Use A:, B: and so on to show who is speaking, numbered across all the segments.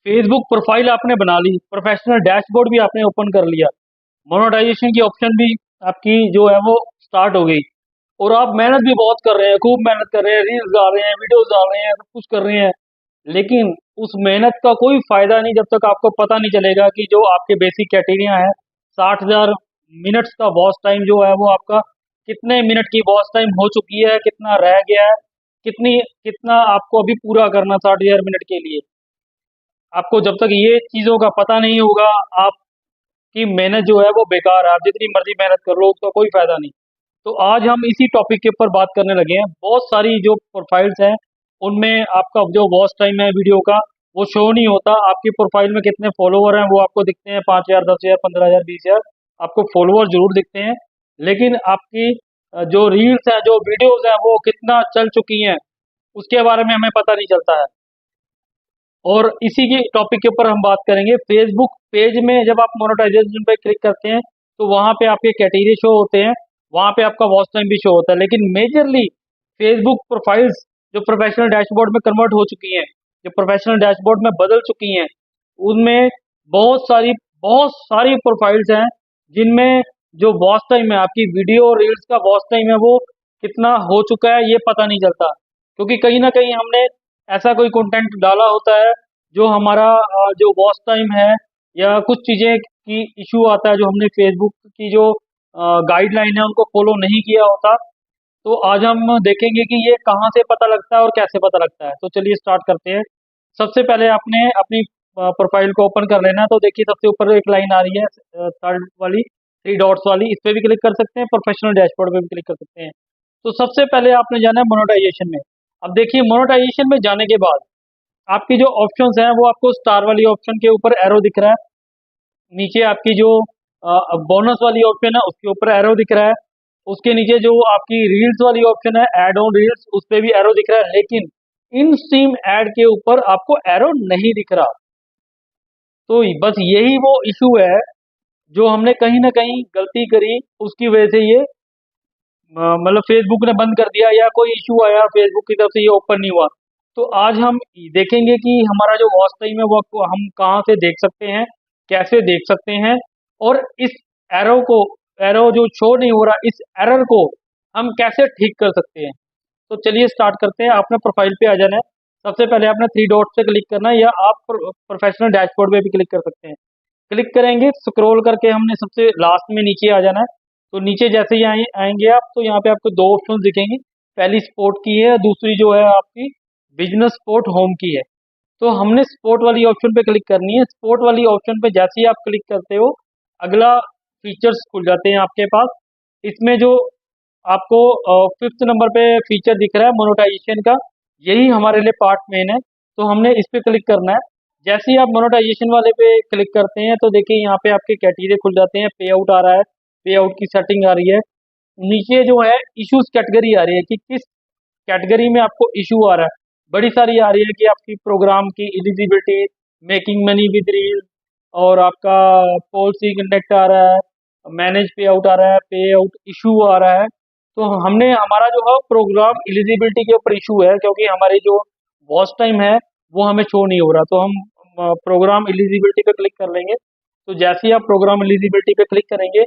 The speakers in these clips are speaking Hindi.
A: फेसबुक प्रोफाइल आपने बना ली, प्रोफेशनल डैशबोर्ड भी आपने ओपन कर लिया, मोनेटाइजेशन की ऑप्शन भी आपकी जो है वो स्टार्ट हो गई, और आप मेहनत भी बहुत कर रहे हैं, खूब मेहनत कर रहे हैं, रील्स डाल रहे हैं, वीडियोस डाल रहे हैं, सब कुछ कर रहे हैं, लेकिन उस मेहनत का कोई फायदा नहीं जब तक आपको पता नहीं चलेगा कि जो आपके बेसिक क्राइटेरिया है, 60,000 मिनट्स का वॉच टाइम जो है वो आपका कितने मिनट की वॉच टाइम हो चुकी है, कितना रह गया है, कितनी कितना आपको अभी पूरा करना 60,000 मिनट के लिए। आपको जब तक ये चीज़ों का पता नहीं होगा, आपकी मेहनत जो है वो बेकार है, आप जितनी मर्जी मेहनत कर लो उसका कोई फायदा नहीं। तो आज हम इसी टॉपिक के ऊपर बात करने लगे हैं। बहुत सारी जो प्रोफाइल्स हैं उनमें आपका जो वॉच टाइम है वीडियो का वो शो नहीं होता, आपकी प्रोफाइल में कितने फॉलोवर हैं वो आपको दिखते हैं, 5,000, 10,000, 15,000, 20,000 आपको फॉलोवर जरूर दिखते हैं, लेकिन आपकी जो रील्स हैं, जो वीडियोस हैं, वो कितना चल चुकी हैं उसके बारे में हमें पता नहीं चलता है। और इसी के टॉपिक के ऊपर हम बात करेंगे। फेसबुक पेज में जब आप मोनेटाइजेशन पे क्लिक करते हैं तो वहाँ पे आपके कैटेगरी शो होते हैं, वहाँ पे आपका वॉच टाइम भी शो होता है, लेकिन मेजरली फेसबुक प्रोफाइल्स जो प्रोफेशनल डैशबोर्ड में कन्वर्ट हो चुकी हैं, जो प्रोफेशनल डैशबोर्ड में बदल चुकी हैं, उनमें बहुत सारी प्रोफाइल्स हैं जिनमें जो वॉच टाइम है, आपकी वीडियो रील्स का वॉच टाइम है वो कितना हो चुका है ये पता नहीं चलता, क्योंकि कहीं ना कहीं हमने ऐसा कोई कंटेंट डाला होता है जो हमारा जो वॉच टाइम है या कुछ चीज़ें की इशू आता है, जो हमने फेसबुक की जो गाइडलाइन है उनको फॉलो नहीं किया होता। तो आज हम देखेंगे कि ये कहाँ से पता लगता है और कैसे पता लगता है। तो चलिए स्टार्ट करते हैं। सबसे पहले आपने अपनी प्रोफाइल को ओपन कर लेना है। तो देखिए सबसे ऊपर एक लाइन आ रही है, थर्ड वाली, थ्री डॉट्स वाली, इस पे भी क्लिक कर सकते हैं, प्रोफेशनल डैशबोर्ड पे भी क्लिक कर सकते हैं। तो सबसे पहले आपने जाना है मोनेटाइजेशन में। अब देखिए मोनेटाइजेशन में जाने के बाद आपकी जो ऑप्शंस हैं वो आपको स्टार वाली ऑप्शन के ऊपर एरो दिख रहा है, नीचे आपकी जो बोनस वाली ऑप्शन है उसके ऊपर एरो दिख रहा है, उसके नीचे जो आपकी रील्स वाली ऑप्शन है, ऐड ऑन रील्स, उस पे भी एरो दिख रहा है, लेकिन इन स्ट्रीम ऐड के ऊपर आपको एरो नहीं दिख रहा। तो बस यही वो इशू है जो हमने कहीं ना कहीं गलती करी, उसकी वजह से ये मतलब फेसबुक ने बंद कर दिया या कोई इशू आया फेसबुक की तरफ से, ये ओपन नहीं हुआ। तो आज हम देखेंगे कि हमारा जो वॉच टाइम है वो हम कहाँ से देख सकते हैं, कैसे देख सकते हैं, और इस एरो को, एरो जो शो नहीं हो रहा, इस एरर को हम कैसे ठीक कर सकते हैं। तो चलिए स्टार्ट करते हैं। आपने प्रोफाइल पे आ जाना है। सबसे पहले आपने थ्री डॉट से क्लिक करना है, या आप प्रोफेशनल डैशबोर्ड पे भी क्लिक कर सकते हैं। क्लिक करेंगे, स्क्रॉल करके हमने सबसे लास्ट में नीचे आ जाना है। तो नीचे जैसे ही आएंगे आप, तो यहाँ पे आपको दो ऑप्शन दिखेंगी, पहली स्पोर्ट की है, दूसरी जो है आपकी बिजनेस स्पोर्ट होम की है। तो हमने स्पोर्ट वाली ऑप्शन पे क्लिक करनी है। स्पोर्ट वाली ऑप्शन पे जैसे ही आप क्लिक करते हो, अगला फीचर्स खुल जाते हैं आपके पास। इसमें जो आपको फिफ्थ नंबर पे फीचर दिख रहा है मोनेटाइजेशन का, यही हमारे लिए पार्ट मेन है, तो हमने इस पे क्लिक करना है। जैसे ही आप मोनेटाइजेशन वाले पे क्लिक करते हैं तो देखिए यहाँ पे आपके कैटेगरी खुल जाते हैं, पे आउट आ रहा है, पे आउट की सेटिंग आ रही है, नीचे जो है इश्यूज कैटेगरी आ रही है कि किस कैटेगरी में आपको इशू आ रहा है। बड़ी सारी आ रही है कि आपकी प्रोग्राम की eligibility, making money with reel, और आपका पॉलिसी कंडक्ट आ रहा है, मैनेज पे आउट आ रहा है, पे आउट इशू आ रहा है। तो हमने हमारा जो है प्रोग्राम एलिजिबिलिटी के ऊपर इशू है, क्योंकि हमारी जो वॉच टाइम है वो हमें शो नहीं हो रहा। तो हम प्रोग्राम एलिजिबिलिटी पे क्लिक कर लेंगे। तो जैसे ही आप प्रोग्राम एलिजिबिलिटी पे क्लिक करेंगे,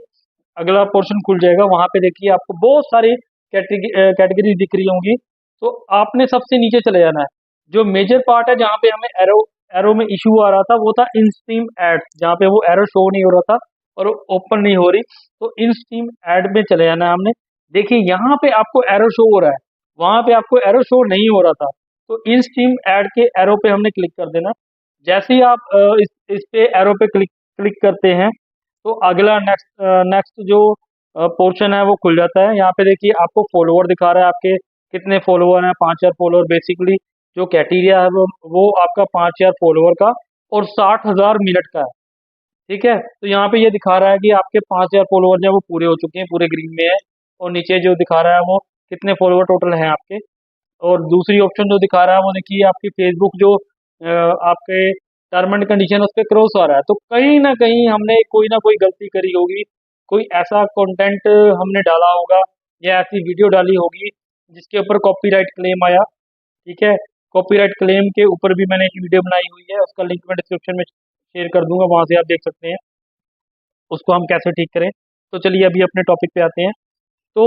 A: अगला पोर्शन खुल जाएगा। वहाँ पे देखिए आपको बहुत सारी कैटेगरी दिख रही होंगी। तो आपने सबसे नीचे चले जाना है। जो मेजर पार्ट है जहाँ पे हमें एरो एरो में इशू आ रहा था वो था इन स्ट्रीम एड्स, जहाँ पे वो एरो शो नहीं हो रहा था और ओपन नहीं हो रही। तो इन स्ट्रीम एड में चले जाना है हमने। देखिए यहाँ पे आपको एरो शो हो रहा है, वहाँ पे आपको एरो शो नहीं हो रहा था। तो इन स्ट्रीम एड के एरो पे हमने क्लिक कर देना। जैसे ही आप इस पे एरो पे क्लिक क्लिक करते हैं तो अगला नेक्स्ट नेक्स्ट जो पोर्शन है वो खुल जाता है। यहाँ पे देखिए आपको फॉलोवर दिखा रहा है, आपके कितने फॉलोवर हैं, 5,000 फॉलोवर। बेसिकली जो क्राइटेरिया है वो आपका 5,000 फॉलोवर का और 60,000 मिनट का है। ठीक है, तो यहाँ पे ये दिखा रहा है कि आपके 5,000 फॉलोवर जो है वो पूरे हो चुके हैं, पूरे ग्रीन में है। और नीचे जो दिखा रहा है वो कितने फॉलोवर टोटल हैं आपके। और दूसरी ऑप्शन जो दिखा रहा है वो देखिए आपकी फेसबुक जो आपके टर्म एंड कंडीशन उस पर क्रॉस आ रहा है। तो कहीं ना कहीं हमने कोई ना कोई गलती करी होगी, कोई ऐसा कंटेंट हमने डाला होगा या ऐसी वीडियो डाली होगी जिसके ऊपर कॉपीराइट क्लेम आया। ठीक है, कॉपीराइट क्लेम के ऊपर भी मैंने एक वीडियो बनाई हुई है, उसका लिंक मैं डिस्क्रिप्शन में शेयर कर दूंगा, वहाँ से आप देख सकते हैं उसको हम कैसे ठीक करें। तो चलिए अभी अपने टॉपिक पे आते हैं। तो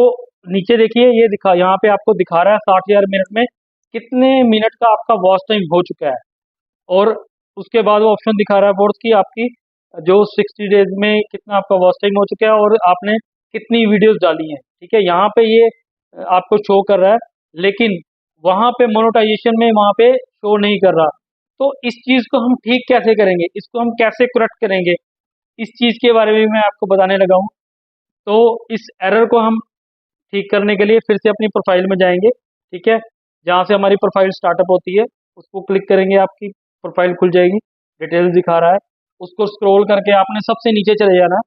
A: नीचे देखिए, ये दिखा, यहाँ पे आपको दिखा रहा है 60,000 मिनट में कितने मिनट का आपका वॉच टाइम हो चुका है। और उसके बाद वो ऑप्शन दिखा रहा है फोर्थ की आपकी जो 60 डेज में कितना आपका वॉच टाइम हो चुका है और आपने कितनी वीडियोस डाली हैं। ठीक है, यहाँ पे ये आपको शो कर रहा है, लेकिन वहाँ पे मोनेटाइजेशन में वहाँ पे शो नहीं कर रहा। तो इस चीज़ को हम ठीक कैसे करेंगे, इसको हम कैसे करेक्ट करेंगे, इस चीज़ के बारे में मैं आपको बताने लगा हूँ। तो इस एरर को हम ठीक करने के लिए फिर से अपनी प्रोफाइल में जाएंगे। ठीक है, जहाँ से हमारी प्रोफाइल स्टार्टअप होती है उसको क्लिक करेंगे, आपकी प्रोफाइल खुल जाएगी, डिटेल्स दिखा रहा है। उसको स्क्रॉल करके आपने सबसे नीचे चले जाना।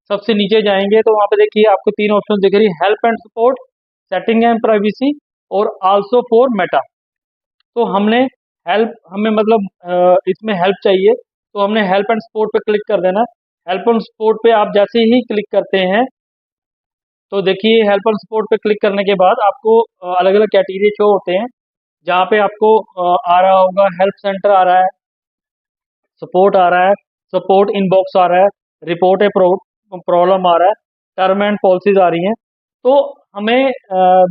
A: सबसे नीचे जाएंगे तो वहाँ पे देखिए आपको तीन ऑप्शन दिख रही है, help and support, setting and privacy और आल्सो फॉर मेटा। तो हमने हेल्प, हमें मतलब इसमें हेल्प चाहिए, तो हमने हेल्प एंड सपोर्ट पे क्लिक कर देना। हेल्प एंड सपोर्ट पे आप जैसे ही क्लिक करते हैं तो देखिए हेल्प एंड सपोर्ट पे क्लिक करने के बाद आपको अलग अलग कैटेगरी शो होते हैं, जहाँ पे आपको आ रहा होगा हेल्प सेंटर आ रहा है, सपोर्ट आ रहा है, सपोर्ट इनबॉक्स आ रहा है, रिपोर्ट ए प्रॉब्लम आ रहा है, टर्म एंड पॉलिसीज आ रही हैं। तो हमें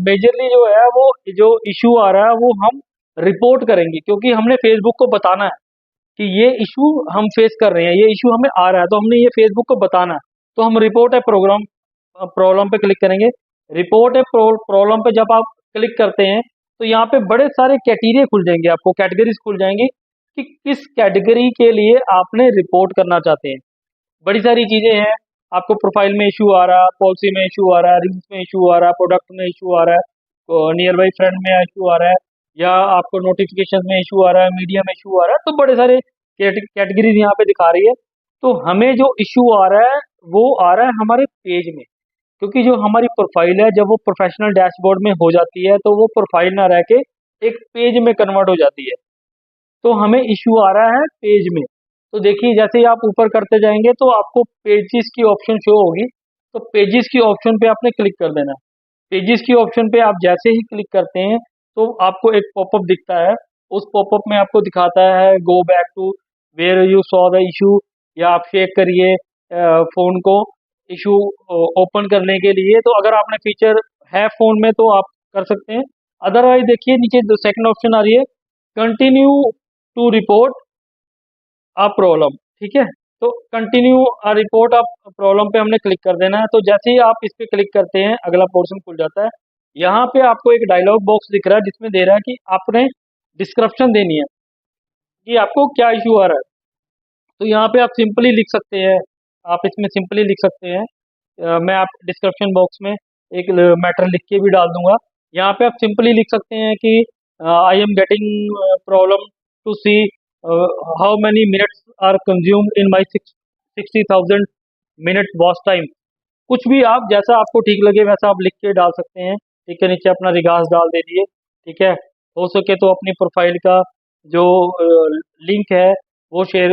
A: मेजरली जो है वो जो इशू आ रहा है वो हम रिपोर्ट करेंगे, क्योंकि हमने फेसबुक को बताना है कि ये इशू हम फेस कर रहे हैं, ये इशू हमें आ रहा है, तो हमने ये फेसबुक को बताना है। तो हम रिपोर्ट है प्रोग्राम प्रॉब्लम पे क्लिक करेंगे। रिपोर्ट है प्रॉब्लम पे जब आप क्लिक करते हैं तो यहाँ पे बड़े सारे कैटेगरी खुल जाएंगे, आपको कैटेगरीज खुल जाएंगी कि किस कैटेगरी के लिए आपने रिपोर्ट करना चाहते हैं। बड़ी सारी चीज़ें हैं, आपको प्रोफाइल में इशू आ रहा है, पॉलिसी में इशू आ रहा है, रिंग्स में इशू आ रहा है, प्रोडक्ट में इशू आ रहा है, नियर बाई फ्रेंड में इशू आ रहा है, या आपको नोटिफिकेशन में इशू आ रहा है, मीडिया में इशू आ रहा है। तो बड़े सारे कैटेगरीज यहाँ पे दिखा रही है। तो हमें जो इशू आ रहा है वो आ रहा है हमारे पेज में, क्योंकि जो हमारी प्रोफाइल है जब वो प्रोफेशनल डैशबोर्ड में हो जाती है तो वो प्रोफाइल ना रह के एक पेज में कन्वर्ट हो जाती है। तो हमें इशू आ रहा है पेज में। तो देखिए जैसे ही आप ऊपर करते जाएंगे तो आपको पेजेस की ऑप्शन शो होगी, तो पेजेस की ऑप्शन पे आपने क्लिक कर देना है। पेजेस की ऑप्शन पे आप जैसे ही क्लिक करते हैं तो आपको एक पॉपअप दिखता है, उस पॉपअप में आपको दिखाता है go back to where you saw the issue, या आप शेक करिए फ़ोन को इशू ओपन करने के लिए। तो अगर आपने फीचर है फ़ोन में तो आप कर सकते हैं, अदरवाइज देखिए नीचे जो सेकंड ऑप्शन आ रही है, continue to report a problem. ठीक है, तो continue a report a problem पे हमने क्लिक कर देना है। तो जैसे ही आप इस पे क्लिक करते हैं अगला पोर्शन खुल जाता है। यहाँ पे आपको एक डायलॉग बॉक्स दिख रहा है जिसमें दे रहा है कि आपने डिस्क्रिप्शन देनी है कि आपको क्या इशू आ रहा है। तो यहाँ पे आप सिंपली लिख सकते हैं, आप इसमें सिंपली लिख सकते हैं, मैं आप डिस्क्रिप्शन बॉक्स में एक मैटर लिख के भी डाल दूंगा। यहाँ पे आप सिंपली लिख सकते हैं कि I am getting problem to see how many minutes are consumed in my 60,000 minute watch time. कुछ भी आप जैसा आपको ठीक लगे वैसा आप लिख के डाल सकते हैं। ठीक है, नीचे अपना रिगार्स डाल दीजिए। ठीक है, हो सके तो अपनी प्रोफाइल का जो लिंक है वो शेयर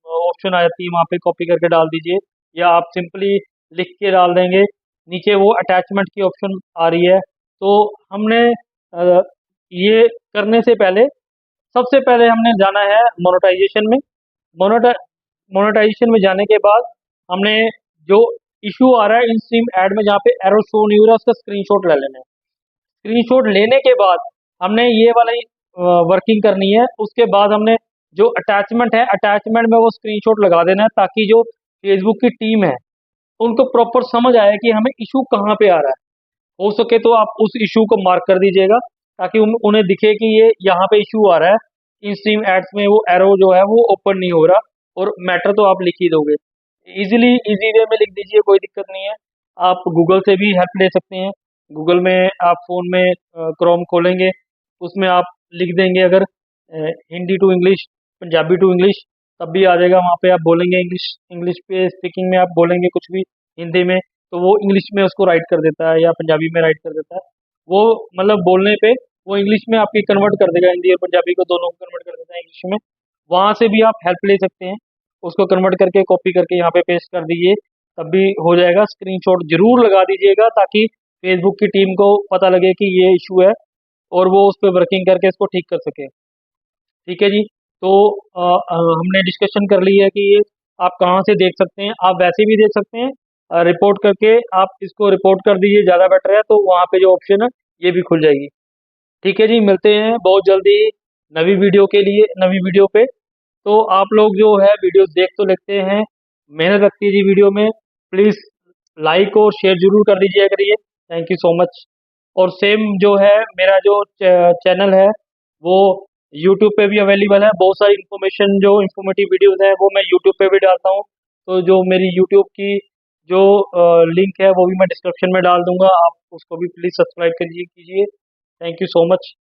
A: ऑप्शन आ जाती है वहाँ पे कॉपी करके डाल दीजिए, या आप सिंपली लिख के डाल देंगे। नीचे वो अटैचमेंट की ऑप्शन आ रही है। तो हमने ये करने से पहले सबसे पहले हमने जाना है मोनेटाइजेशन में। मोनेटा मोनेटाइजेशन में जाने के बाद हमने जो इशू आ रहा है इन स्ट्रीम ऐड में जहाँ पे एरो शो नहीं हो रहा उसका स्क्रीनशॉट ले लेना है। स्क्रीनशॉट लेने के बाद हमने ये वाली वर्किंग करनी है। उसके बाद हमने जो अटैचमेंट है अटैचमेंट में वो स्क्रीनशॉट लगा देना है, ताकि जो फेसबुक की टीम है उनको प्रॉपर समझ आए कि हमें इशू कहाँ पे आ रहा है। हो सके तो आप उस इशू को मार्क कर दीजिएगा, ताकि उन्हें दिखे कि ये यहाँ पे इशू आ रहा है। इन स्ट्रीम एड्स में वो एरो जो है वो ओपन नहीं हो रहा, और मैटर तो आप लिख ही दोगे। इजी वे में लिख दीजिए, कोई दिक्कत नहीं है। आप गूगल से भी हेल्प ले सकते हैं। गूगल में आप फ़ोन में क्रोम खोलेंगे, उसमें आप लिख देंगे अगर Hindi to English, Punjabi to English, तब भी आ जाएगा। वहाँ पे आप बोलेंगे इंग्लिश, इंग्लिश पे स्पीकिंग में आप बोलेंगे कुछ भी हिंदी में, तो वो इंग्लिश में उसको राइट कर देता है या पंजाबी में राइट कर देता है। वो मतलब बोलने पे वो इंग्लिश में आपकी कन्वर्ट कर देगा, हिंदी और पंजाबी को दोनों को कन्वर्ट कर देता है इंग्लिश में। वहाँ से भी आप हेल्प ले सकते हैं, उसको कन्वर्ट करके कॉपी करके यहाँ पे पेस्ट कर दीजिए, तब भी हो जाएगा। स्क्रीनशॉट जरूर लगा दीजिएगा ताकि फेसबुक की टीम को पता लगे कि ये इशू है और वो उस पर वर्किंग करके इसको ठीक कर सके। ठीक है जी। तो हमने डिस्कशन कर ली है कि ये आप कहाँ से देख सकते हैं। आप वैसे भी देख सकते हैं, रिपोर्ट करके आप इसको रिपोर्ट कर दीजिए, ज़्यादा बेटर है, तो वहाँ पे जो ऑप्शन है ये भी खुल जाएगी। ठीक है जी, मिलते हैं बहुत जल्दी नवी वीडियो पे। तो आप लोग जो है वीडियो देख तो लेते हैं, मेहनत लगती है जी वीडियो में, प्लीज़ लाइक और शेयर जरूर कर दीजिए करिए। Thank you so much. और सेम जो है मेरा जो चैनल है वो यूट्यूब पे भी अवेलेबल है। बहुत सारी इन्फॉर्मेशन जो इन्फॉर्मेटिव वीडियोस हैं वो मैं यूट्यूब पे भी डालता हूँ। तो जो मेरी यूट्यूब की जो लिंक है वो भी मैं डिस्क्रिप्शन में डाल दूंगा, आप उसको भी प्लीज़ सब्सक्राइब कीजिए। Thank you so much.